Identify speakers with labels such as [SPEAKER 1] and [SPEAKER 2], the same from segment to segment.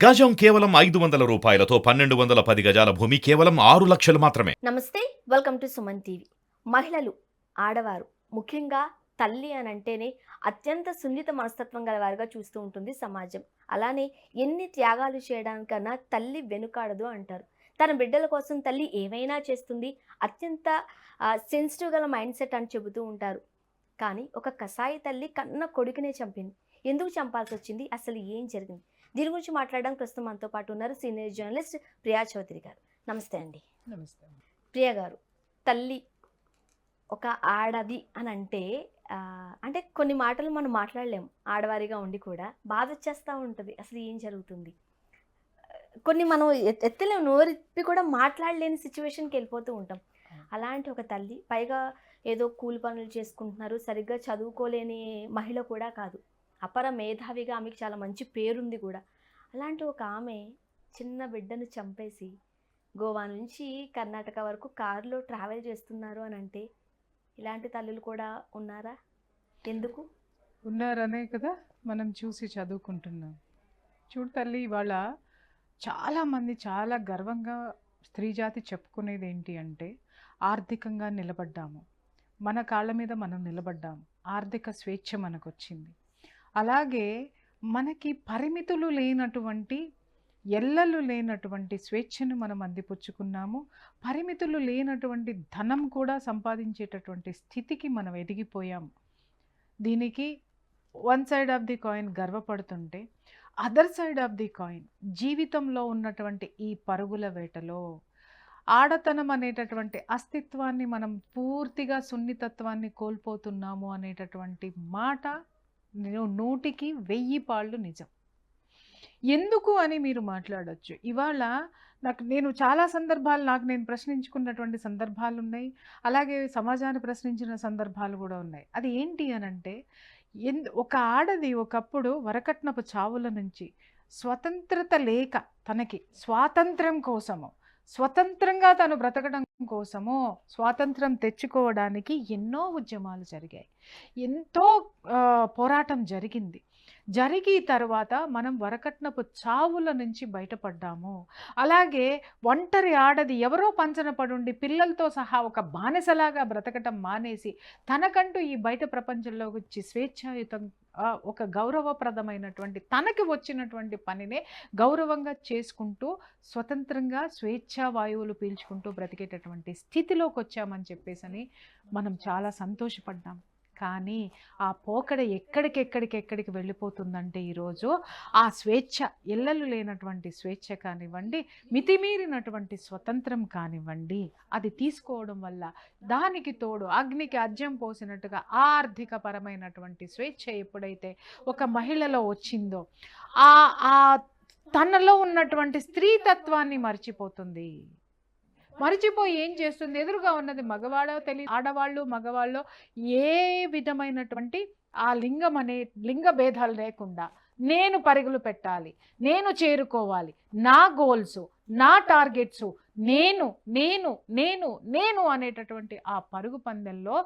[SPEAKER 1] గజం కేవలం 500 రూపాయలతో 1210 గజాల భూమి కేవలం 6 లక్షలు మాత్రమే.
[SPEAKER 2] నమస్తే, వెల్కమ్ టు సుమన్ టీవీ. మహిళలు, ఆడవారు, ముఖ్యంగా తల్లి అని అంటేనే అత్యంత సున్నిత మనస్తత్వం గలవారుగా చూస్తూ ఉంటుంది సమాజం. అలానే ఎన్ని త్యాగాలు చేయడానికన్నా తల్లి వెనుకాడదు అంటారు. తన బిడ్డల కోసం తల్లి ఏమైనా చేస్తుంది, అత్యంత సెన్సిటివ్ గల మైండ్ సెట్ అని చెబుతూ ఉంటారు. కానీ ఒక కసాయి తల్లి కన్న కొడుకునే చంపింది. ఎందుకు చంపాల్సి వచ్చింది, అసలు ఏం జరిగింది? దీని గురించి మాట్లాడడానికి ప్రస్తుతం మనతో పాటు ఉన్నారు సీనియర్ జర్నలిస్ట్ ప్రియా చౌదరి గారు. నమస్తే అండి.
[SPEAKER 3] నమస్తే.
[SPEAKER 2] ప్రియ గారు, తల్లి ఒక ఆడది అని అంటే కొన్ని మాటలు మనం మాట్లాడలేము ఆడవారిగా ఉండి కూడా. బాధ వచ్చేస్తూ ఉంటుంది, అసలు ఏం జరుగుతుంది. కొన్ని మనం ఎత్తలేము, నోరెత్తి కూడా మాట్లాడలేని సిచ్యువేషన్కి వెళ్ళిపోతూ ఉంటాం. అలాంటి ఒక తల్లి, పైగా ఏదో కూలి పనులు చేసుకుంటున్నారు, సరిగ్గా చదువుకోలేని మహిళ కూడా కాదు, అపర మేధావిగా ఆమెకి చాలా మంచి పేరుంది కూడా. అలాంటి ఒక ఆమె చిన్న బిడ్డను చంపేసి గోవా నుంచి కర్ణాటక వరకు కారులో ట్రావెల్ చేస్తున్నారు అని అంటే ఇలాంటి తల్లులు కూడా ఉన్నారా? ఎందుకు
[SPEAKER 3] ఉన్నారనే కదా మనం చూసి చదువుకుంటున్నాం. చూడు తల్లి, ఇవాళ చాలామంది చాలా గర్వంగా స్త్రీ జాతి చెప్పుకునేది ఏంటి అంటే, ఆర్థికంగా నిలబడ్డాము, మన కాళ్ళ మీద మనం నిలబడ్డాము, ఆర్థిక స్వేచ్ఛ మనకు వచ్చింది. అలాగే మనకి పరిమితులు లేనటువంటి, ఎల్లలు లేనటువంటి స్వేచ్ఛను మనం అందిపుచ్చుకున్నాము. పరిమితులు లేనటువంటి ధనం కూడా సంపాదించేటటువంటి స్థితికి మనం ఎదిగిపోయాము. దీనికి one side of the coin గర్వపడుతుంటే, other side of the coin జీవితంలో ఉన్నటువంటి ఈ పరుగుల వేటలో ఆడతనం అనేటటువంటి అస్తిత్వాన్ని మనం పూర్తిగా సున్నితత్వాన్ని కోల్పోతున్నాము అనేటటువంటి మాట 100కి 1000 పాళ్ళు నిజం. ఎందుకు అని మీరు మాట్లాడొచ్చు. ఇవాళ నేను చాలా సందర్భాలు నేను ప్రశ్నించుకున్నటువంటి సందర్భాలు ఉన్నాయి, అలాగే సమాజాన్ని ప్రశ్నించిన సందర్భాలు కూడా ఉన్నాయి. అది ఏంటి అనంటే, ఒక ఆడది ఒకప్పుడు వరకట్నపు చావుల నుంచి, స్వతంత్రత లేక తనకి స్వాతంత్రం కోసము, స్వతంత్రంగా తను బ్రతకడం కోసము, స్వాతంత్రం తెచ్చుకోవడానికి ఎన్నో ఉద్యమాలు జరిగాయి, ఎంతో పోరాటం జరిగింది. జరిగి తర్వాత మనం వరకట్నపు చావుల నుంచి బయటపడ్డాము. అలాగే ఒంటరి ఆడది ఎవరో పంచన పడుండి పిల్లలతో సహా ఒక బానిసలాగా బ్రతకటం మానేసి, తనకంటూ ఈ బయట ప్రపంచంలో వచ్చి స్వేచ్ఛాయుతం ఒక గౌరవప్రదమైనటువంటి తనకి వచ్చినటువంటి పనినే గౌరవంగా చేసుకుంటూ స్వతంత్రంగా స్వేచ్ఛా వాయువులు పీల్చుకుంటూ బ్రతికేటటువంటి స్థితిలోకి వచ్చామని చెప్పేసి మనం చాలా సంతోషపడ్డాం. కానీ ఆ పోకడ ఎక్కడికి వెళ్ళిపోతుందంటే, ఈరోజు ఆ స్వేచ్ఛ, ఎల్లలు లేనటువంటి స్వేచ్ఛ కానివ్వండి, మితిమీరినటువంటి స్వతంత్రం కానివ్వండి, అది తీసుకోవడం వల్ల దానికి తోడు అగ్నికి అజ్యం పోసినట్టుగా ఆర్థిక పరమైనటువంటి స్వేచ్ఛ ఎప్పుడైతే ఒక మహిళలో వచ్చిందో, ఆ తనలో ఉన్నటువంటి స్త్రీతత్వాన్ని మర్చిపోయి ఏం చేస్తుంది, ఎదురుగా ఉన్నది మగవాడో తెలియదు, ఆడవాళ్ళు మగవాళ్ళు ఏ విధమైనటువంటి ఆ లింగ భేదాలు లేకుండా నేను పరుగులు పెట్టాలి, నేను చేరుకోవాలి, నా గోల్స్, నా టార్గెట్స్, నేను నేను నేను నేను అనేటటువంటి ఆ పరుగు పందెంలో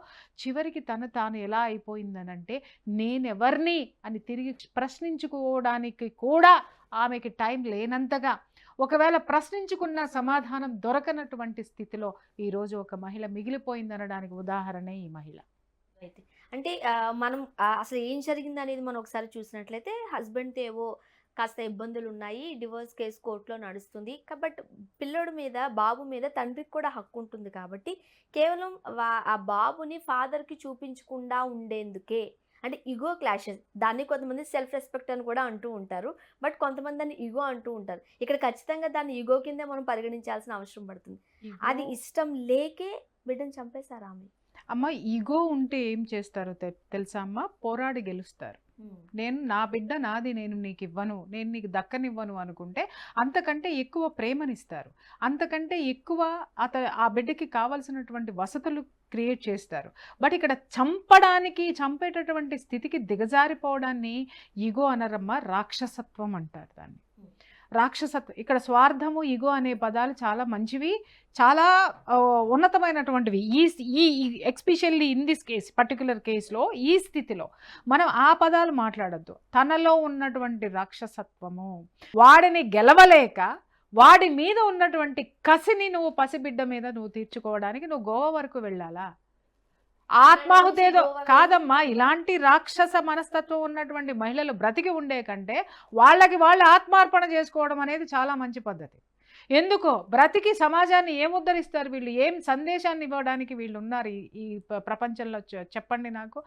[SPEAKER 3] చివరికి తాను ఎలా అయిపోయిందనంటే, నేనెవర్ని అని తిరిగి ప్రశ్నించుకోవడానికి కూడా ఆమెకి టైం లేనంతగా, ఒకవేళ ప్రశ్నించుకున్న సమాధానం దొరకనటువంటి స్థితిలో ఈరోజు ఒక మహిళ మిగిలిపోయిందనడానికి ఉదాహరణే ఈ మహిళ.
[SPEAKER 2] అయితే అంటే మనం అసలు ఏం జరిగింది అనేది మనం ఒకసారి చూసినట్లయితే, హస్బెండ్తో ఏవో కాస్త ఇబ్బందులు ఉన్నాయి, డివోర్స్ కేసు కోర్టులో నడుస్తుంది కాబట్టి పిల్లోడి మీద, బాబు మీద తండ్రికి కూడా హక్కు ఉంటుంది కాబట్టి, కేవలం ఆ బాబుని ఫాదర్కి చూపించకుండా ఉండేందుకే, అంటే ఈగో క్లాషెస్, దాన్ని కొంతమంది సెల్ఫ్ రెస్పెక్ట్ అని కూడా అంటూ ఉంటారు, బట్ కొంతమంది దాన్ని ఈగో అంటూ ఉంటారు. ఇక్కడ ఖచ్చితంగా దాన్ని ఈగో కిందే మనం పరిగణించాల్సిన అవసరం పడుతుంది. అది ఇష్టం లేకే బిడ్డను చంపేశారు ఆమె.
[SPEAKER 3] అమ్మ, ఈగో ఉంటే ఏం చేస్తారో తెలుసా అమ్మ? పోరాడి గెలుస్తారు. నేను నా బిడ్డ నాది, నేను నీకు ఇవ్వను, నేను నీకు దక్కనివ్వను అనుకుంటే అంతకంటే ఎక్కువ ప్రేమనిస్తారు, అంతకంటే ఎక్కువ ఆ బిడ్డకి కావాల్సినటువంటి వసతులు క్రియేట్ చేస్తారు. బట్ ఇక్కడ చంపేటటువంటి స్థితికి దిగజారిపోవడాన్ని ఈగో అనరమ్మ, రాక్షసత్వం అంటారు దాన్ని. రాక్షసత్వం. ఇక్కడ స్వార్థము, ఇగో అనే పదాలు చాలా మంచివి, చాలా ఉన్నతమైనటువంటివి. ఈ especially in this case, particular కేసులో, ఈ స్థితిలో మనం ఆ పదాలు మాట్లాడద్దు. తనలో ఉన్నటువంటి రాక్షసత్వము, వాడిని గెలవలేక వాడి మీద ఉన్నటువంటి కసిని నువ్వు పసిబిడ్డ మీద నువ్వు తీర్చుకోవడానికి నువ్వు గోవా వరకు వెళ్ళాలా? ఆత్మాహుతి ఏదో కాదమ్మా. ఇలాంటి రాక్షస మనస్తత్వం ఉన్నటువంటి మహిళలు బ్రతికి ఉండే కంటే వాళ్ళకి వాళ్ళు ఆత్మార్పణ చేసుకోవడం అనేది చాలా మంచి పద్ధతి. ఎందుకో బ్రతికి సమాజాన్ని ఏం ఉద్ధరిస్తారు వీళ్ళు? ఏం సందేశాన్ని ఇవ్వడానికి వీళ్ళు ఉన్నారు ఈ ప్రపంచంలో? చెప్పండి నాకు.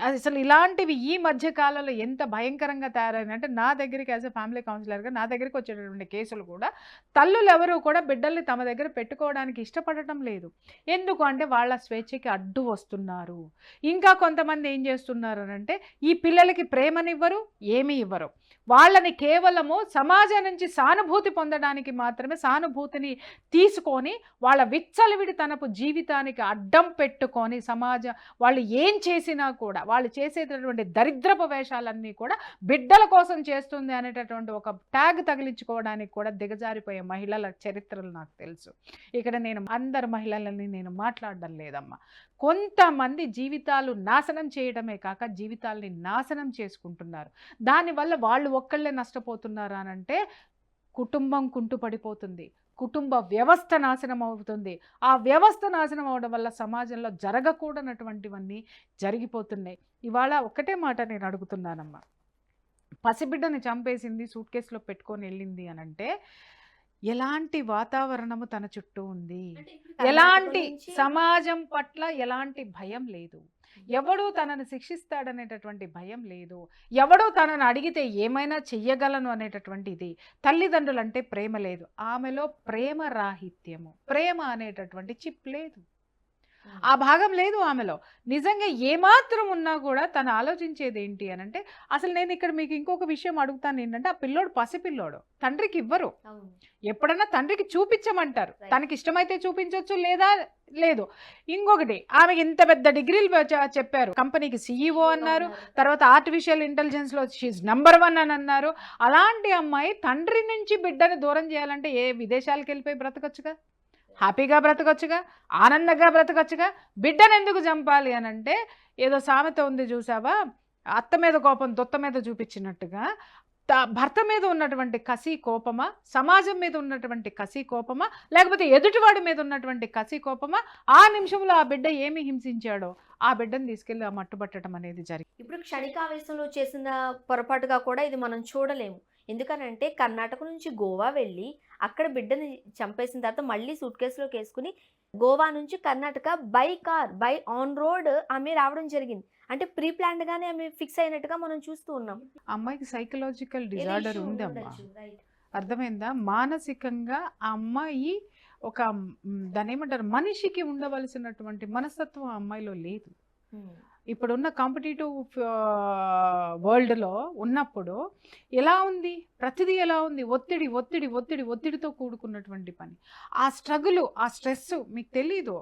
[SPEAKER 3] అసలు ఇలాంటివి ఈ మధ్య కాలంలో ఎంత భయంకరంగా తయారైందంటే, నా దగ్గరికి యాజ్ ఎ ఫ్యామిలీ కౌన్సిలర్గా నా దగ్గరికి వచ్చేటటువంటి కేసులు కూడా తల్లులు ఎవరు కూడా బిడ్డల్ని తమ దగ్గర పెట్టుకోవడానికి ఇష్టపడటం లేదు. ఎందుకు అంటే వాళ్ళ స్వేచ్ఛకి అడ్డు వస్తున్నారు. ఇంకా కొంతమంది ఏం చేస్తున్నారు అంటే, ఈ పిల్లలకి ప్రేమనివ్వరు, ఏమీ ఇవ్వరు. వాళ్ళని కేవలము సమాజం నుంచి సానుభూతి పొందడానికి మాత్రమే, సానుభూతిని తీసుకొని వాళ్ళ విచ్చలవిడి తనపు జీవితానికి అడ్డం పెట్టుకొని వాళ్ళు ఏం చేసినా కూడా, వాళ్ళు చేసేటటువంటి దరిద్రపు వేషాలన్నీ కూడా బిడ్డల కోసం చేస్తుంది అనేటటువంటి ఒక ట్యాగ్ తగిలించుకోవడానికి కూడా దిగజారిపోయే మహిళల చరిత్రలు నాకు తెలుసు. ఇక్కడ నేను అందరు మహిళలని నేను మాట్లాడడం లేదమ్మా. కొంతమంది జీవితాలు నాశనం చేయడమే కాక జీవితాలని నాశనం చేసుకుంటున్నారు. దానివల్ల వాళ్ళు ఒక్కళ్ళే నష్టపోతున్నారు అనంటే కుటుంబం కుంటుపడిపోతుంది, కుటుంబ వ్యవస్థ నాశనం అవుతుంది. ఆ వ్యవస్థ నాశనం అవడం వల్ల సమాజంలో జరగకూడనటువంటివన్నీ జరిగిపోతున్నాయి. ఇవాళ ఒకటే మాట నేను అడుగుతున్నానమ్మా. పసిబిడ్డని చంపేసింది, సూట్ కేసులో పెట్టుకొని వెళ్ళింది అనంటే ఎలాంటి వాతావరణము తన చుట్టూ ఉంది, ఎలాంటి సమాజం పట్ల ఎలాంటి భయం లేదు, ఎవడూ తనను శిక్షిస్తాడనేటటువంటి భయం లేదు, ఎవడో తనను అడిగితే ఏమైనా చెయ్యగలను అనేటటువంటి ఇది. తల్లిదండ్రులు అంటే ప్రేమ లేదు, ఆమెలో ప్రేమ రాహిత్యము, ప్రేమ అనేటటువంటి చిప్ లేదు, ఆ భాగం లేదు ఆమెలో. నిజంగా ఏమాత్రం ఉన్నా కూడా తను ఆలోచించేది ఏంటి అని అంటే, అసలు నేను ఇక్కడ మీకు ఇంకొక విషయం అడుగుతాను ఏంటంటే, ఆ పిల్లోడు పసిపిల్లోడు, తండ్రికి ఇవ్వరు. ఎప్పుడన్నా తండ్రికి చూపించమంటారు, తనకి ఇష్టమైతే చూపించవచ్చు, లేదా లేదు. ఇంకొకటి, ఆమెకి ఇంత పెద్ద డిగ్రీలు చెప్పారు, కంపెనీకి CEO అన్నారు, తర్వాత ఆర్టిఫిషియల్ ఇంటెలిజెన్స్లో షీఈ్ నంబర్ 1 అని అన్నారు. అలాంటి అమ్మాయి తండ్రి నుంచి బిడ్డని దూరం చేయాలంటే విదేశాలకు వెళ్ళిపోయి బ్రతకొచ్చుగా, హ్యాపీగా బ్రతకొచ్చుగా, ఆనందంగా బ్రతకొచ్చుగా. బిడ్డను ఎందుకు చంపాలి అని అంటే, ఏదో సామెత ఉంది చూసావా, అత్త మీద కోపం దొత్త మీద చూపించినట్టుగా భర్త మీద ఉన్నటువంటి కసి కోపమా, సమాజం మీద ఉన్నటువంటి కసి కోపమా, లేకపోతే ఎదుటివాడి మీద ఉన్నటువంటి కసి కోపమా, ఆ నిమిషంలో ఆ బిడ్డ ఏమి హింసించాడో ఆ బిడ్డను తీసుకెళ్ళి ఆ మట్టుబట్టడం అనేది జరిగింది.
[SPEAKER 2] ఇప్పుడు క్షణికావేశంలో చేసిన పొరపాటుగా కూడా ఇది మనం చూడలేము. ఎందుకనంటే కర్ణాటక నుంచి గోవా వెళ్ళి అక్కడ బిడ్డని చంపేసిన తర్వాత మళ్ళీ సూట్ కేసులోకి వేసుకుని గోవా నుంచి కర్ణాటక బై ఆన్ రోడ్ ఆమె రావడం జరిగింది. అంటే ప్రీ ప్లాన్డ్ గానే ఆమె ఫిక్స్ అయినట్టుగా మనం చూస్తూ ఉన్నాం.
[SPEAKER 3] అమ్మాయికి సైకలాజికల్ డిజార్డర్ ఉంది అమ్మా, అర్థమైందా? మానసికంగా ఆ అమ్మాయి ఒక దాని ఏమంటారు, మనిషికి ఉండవలసినటువంటి మనస్తత్వం ఆ అమ్మాయిలో లేదు. ఇప్పుడున్న కాంపిటేటివ్ వరల్డ్లో ఉన్నప్పుడు ఎలా ఉంది, ప్రతిదీ ఎలా ఉంది, ఒత్తిడి ఒత్తిడి ఒత్తిడి ఒత్తిడితో కూడుకున్నటువంటి పని. ఆ స్ట్రగుల్, ఆ స్ట్రెస్ మీకు తెలియదు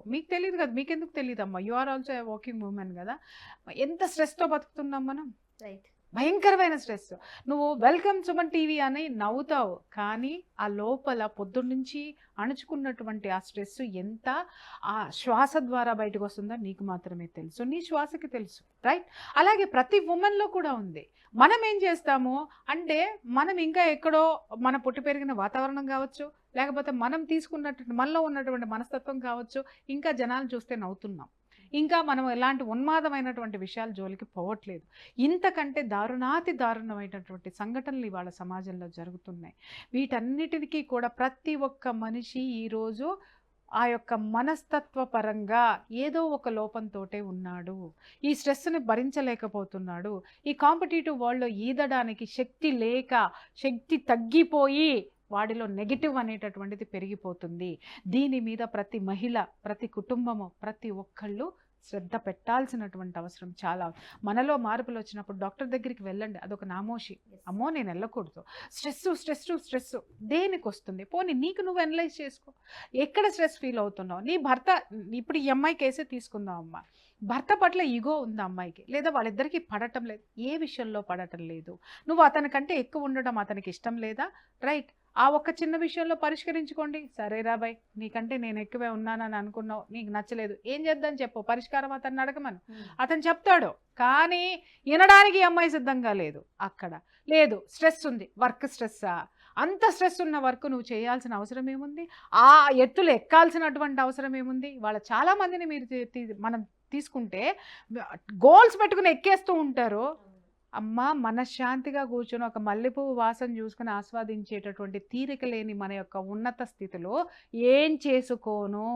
[SPEAKER 3] కదా, మీకెందుకు తెలియదు అమ్మా? You are also a working women కదా. ఎంత స్ట్రెస్తో బతుకుతున్నాం మనం,
[SPEAKER 2] రైట్?
[SPEAKER 3] భయంకరమైన స్ట్రెస్. నువ్వు వెల్కమ్ సుమన్ టీవీ అని నవ్వుతావు, కానీ ఆ లోపల పొద్దున్నుంచి అణుచుకున్నటువంటి ఆ స్ట్రెస్ ఎంత ఆ శ్వాస ద్వారా బయటకు వస్తుందో నీకు మాత్రమే తెలుసు, నీ శ్వాసకి తెలుసు, రైట్? అలాగే ప్రతి ఉమెన్లో కూడా ఉంది. మనం ఏం చేస్తాము అంటే, మనం ఇంకా ఎక్కడో మన పుట్టి పెరిగిన వాతావరణం కావచ్చు, లేకపోతే మనం తీసుకున్నటువంటి మనలో ఉన్నటువంటి మనస్తత్వం కావచ్చు, ఇంకా జనాలు చూస్తే నవ్వుతున్నాం, ఇంకా మనం ఎలాంటి ఉన్మాదమైనటువంటి విషయాల జోలికి పోవట్లేదు. ఇంతకంటే దారుణాతి దారుణమైనటువంటి సంఘటనలు ఇవాళ సమాజంలో జరుగుతున్నాయి. వీటన్నిటికీ కూడా ప్రతి ఒక్క మనిషి ఈరోజు ఆ యొక్క మనస్తత్వ పరంగా ఏదో ఒక లోపంతోటే ఉన్నాడు, ఈ స్ట్రెస్ని భరించలేకపోతున్నాడు. ఈ కాంపిటేటివ్ వరల్డ్లో ఈదడానికి శక్తి లేక, శక్తి తగ్గిపోయి వాడిలో నెగిటివ్ అనేటటువంటిది పెరిగిపోతుంది. దీని మీద ప్రతి మహిళ, ప్రతి కుటుంబము, ప్రతి ఒక్కళ్ళు శ్రద్ధ పెట్టాల్సినటువంటి అవసరం చాలా. మనలో మార్పులు వచ్చినప్పుడు డాక్టర్ దగ్గరికి వెళ్ళండి, అదొక నామోషి, అమ్మో నేను వెళ్ళకూడదు, స్ట్రెస్ దేనికి వస్తుంది? పోనీ నీకు నువ్వు అనలైజ్ చేసుకో, ఎక్కడ స్ట్రెస్ ఫీల్ అవుతున్నావు? నీ భర్త, ఇప్పుడు ఈ అమ్మాయి కేసే తీసుకుందాం అమ్మ, భర్త పట్ల ఈగో ఉంది అమ్మాయికి, లేదా వాళ్ళిద్దరికీ పడటం లేదు, ఏ విషయంలో పడటం లేదు, నువ్వు అతనికంటే ఎక్కువ ఉండడం అతనికి ఇష్టం లేదా, రైట్, ఆ ఒక్క చిన్న విషయంలో పరిష్కరించుకోండి. సరే రాబాయ్, నీకంటే నేను ఎక్కువే ఉన్నానని అనుకున్నావు, నీకు నచ్చలేదు, ఏం చేద్దాం చెప్పు, పరిష్కారం అతన్ని అడగమను, అతను చెప్తాడు. కానీ వినడానికి ఈ అమ్మాయి సిద్ధంగా లేదు. అక్కడ లేదు, స్ట్రెస్ ఉంది, వర్క్ స్ట్రెస్సా, అంత స్ట్రెస్ ఉన్న వర్క్ నువ్వు చేయాల్సిన అవసరం ఏముంది, ఆ ఎత్తులు ఎక్కాల్సినటువంటి అవసరం ఏముంది. వాళ్ళ చాలా మందిని మీరు మనం తీసుకుంటే గోల్స్ పెట్టుకుని ఎక్కేస్తూ ఉంటారు. అమ్మ మనశ్శాంతిగా కూర్చొని ఒక మల్లెపువ్వు వాసన చూసుకుని ఆస్వాదించేటటువంటి తీరిక లేని మన యొక్క ఉన్నత స్థితిలో ఏం చేసుకోను.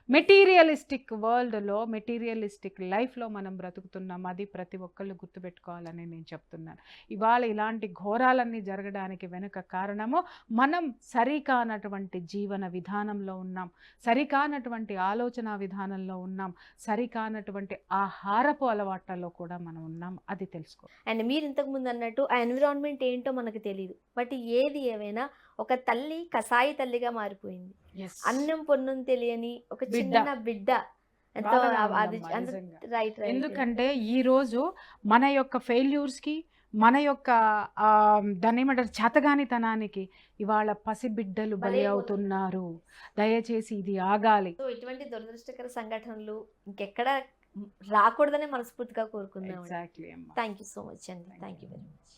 [SPEAKER 3] మెటీరియలిస్టిక్ వరల్డ్లో, మెటీరియలిస్టిక్ లైఫ్లో మనం బ్రతుకుతున్నాం. అది ప్రతి ఒక్కళ్ళు గుర్తుపెట్టుకోవాలని నేను చెప్తున్నాను. ఇవాళ ఇలాంటి ఘోరాలన్నీ జరగడానికి వెనుక కారణము మనం సరికానటువంటి జీవన విధానంలో ఉన్నాం, సరికానటువంటి ఆలోచన విధానంలో ఉన్నాం, సరికానటువంటి ఆహారపు అలవాట్లలో కూడా మనం ఉన్నాం. అది తెలుసుకో.
[SPEAKER 2] అండ్ మీరు ఇంతకుముందు అన్నట్టు ఆ ఎన్విరాన్మెంట్ ఏంటో మనకు తెలియదు. బట్ ఏది ఏమైనా ఒక తల్లి కసాయి తల్లిగా మారిపోయింది. అన్నం పొన్నం తెలియని ఒక చిన్న బిడ్డ. ఎంతో అది రైట్.
[SPEAKER 3] ఎందుకంటే ఈరోజు మన యొక్క ఫెయిల్యూర్స్కి, మన యొక్క దాన్ని ఏమంటారు చేతగానితనానికి ఇవాళ పసిబిడ్డలు బలి అవుతున్నారు. దయచేసి ఇది ఆగాలి.
[SPEAKER 2] సో ఇటువంటి దురదృష్టకర సంఘటనలు ఇంకెక్కడ రాకూడదని మనస్ఫూర్తిగా కోరుకుందాం.
[SPEAKER 3] ఎగ్జాక్ట్లీ అమ్మా.
[SPEAKER 2] థ్యాంక్ యూ సో మచ్ అండి. Thank you very much.